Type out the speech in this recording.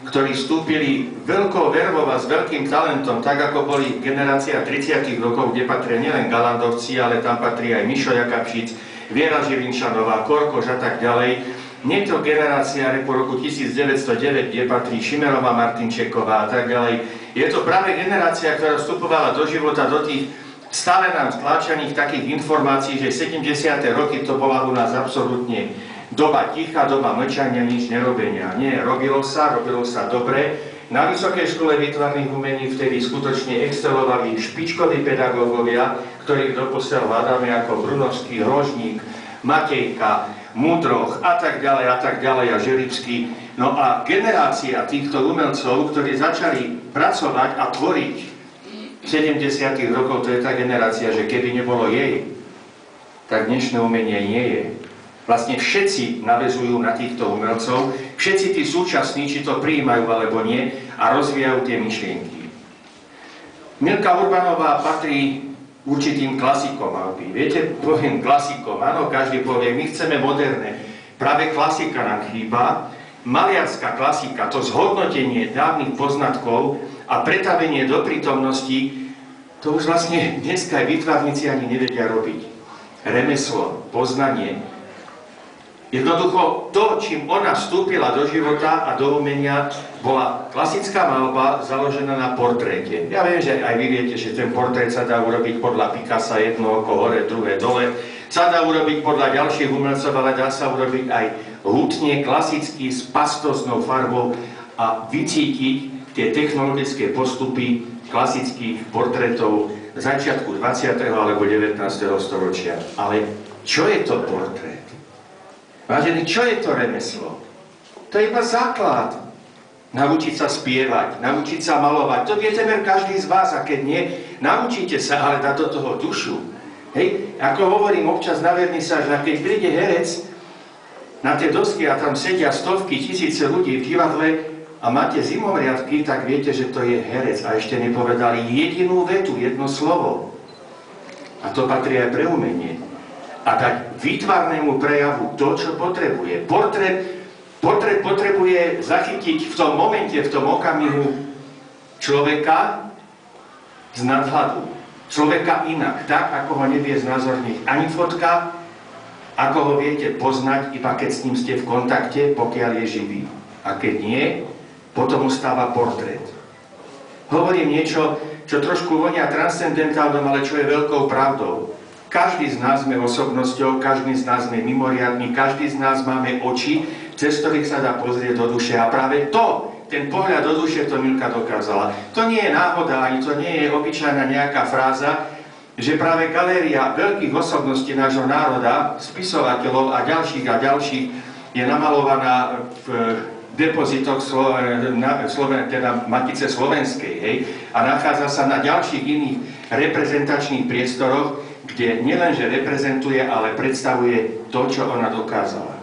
ktorí vstúpili veľkou vervou a s veľkým talentom, tak ako boli generácia 30. rokov, kde patria nielen Galandovci, ale tam patrí aj Mišo Jakabšic, Viera Žilinčanová, Korkoš a tak ďalej. Nie to generácia po roku 1909, kde patrí Šimerová, Martinčeková a tak ďalej. Je to práve generácia, ktorá vstupovala do života, do tých stále nám stláčaných takých informácií, že 70. roky to bola u nás absolútne doba ticha, doba mlčania, nič nerobenia. Nie, robilo sa dobre. Na Vysokej škole výtvarných umení vtedy skutočne excelovali špičkoví pedagógovia, ktorých doposiaľ hľadáme ako Brunovský, Hrožník, Matejka, Múdroch a tak ďalej a Želivský. No a generácia týchto umelcov, ktorí začali pracovať a tvoriť v 70. rokov, to je tá generácia, že keby nebolo jej, tak dnešné umenie nie je. Vlastne všetci naväzujú na týchto umelcov, všetci tí súčasní, či to prijímajú alebo nie, a rozvíjajú tie myšlienky. Milka Urbanová patrí určitým klasikom malby. Viete, poviem klasikom, áno, každý povie, my chceme moderné. Práve klasika nám chýba, maliarská klasika, to zhodnotenie dávnych poznatkov a pretavenie do prítomnosti, to už vlastne dneska aj výtvarníci ani nevedia robiť. Remeslo, poznanie. Jednoducho to, čím ona vstúpila do života a do umenia, bola klasická maľba založená na portréte. Ja viem, že aj vy viete, že ten portrét sa dá urobiť podľa Picassa, jedno oko hore, druhé dole. Sa dá urobiť podľa ďalších umelcov, ale dá sa urobiť aj hutne, klasicky, s pastoznou farbou a vycítiť tie technologické postupy klasických portrétov začiatku 20. alebo 19. storočia. Ale čo je to portrét? Vážení, čo je to remeslo? To je iba základ. Naučiť sa spievať, naučiť sa malovať. To vie temer každý z vás, a keď nie, naučíte sa, ale dať do toho dušu. Hej, ako hovorím občas na vernisáž, a keď príde herec na tie dosky a tam sedia stovky, tisíce ľudí v divadle a máte zimomriadky, tak viete, že to je herec. A ešte nepovedali jedinú vetu, jedno slovo. A to patrí aj pre umenie. A dať výtvarnému prejavu to, čo potrebuje. Portrét potrebuje zachytiť v tom momente, v tom okamihu človeka z nadhľadu. Človeka inak, tak, ako ho nevie znázorniť ani fotka, ako ho viete poznať, iba keď s ním ste v kontakte, pokiaľ je živý. A keď nie, potom ustáva portrét. Hovorím niečo, čo trošku vonia transcendentálnom, ale čo je veľkou pravdou. Každý z nás sme osobnosťou, každý z nás sme mimoriadny, každý z nás máme oči, cez ktorých sa dá pozrieť do duše. A práve to, ten pohľad do duše, to Milka dokázala. To nie je náhoda, ani to nie je obyčajná nejaká fráza, že práve galéria veľkých osobností nášho národa, spisovateľov a ďalších je namalovaná v depozitoch teda Matice slovenskej, hej, a nachádza sa na ďalších iných reprezentačných priestoroch, kde nielenže reprezentuje, ale predstavuje to, čo ona dokázala.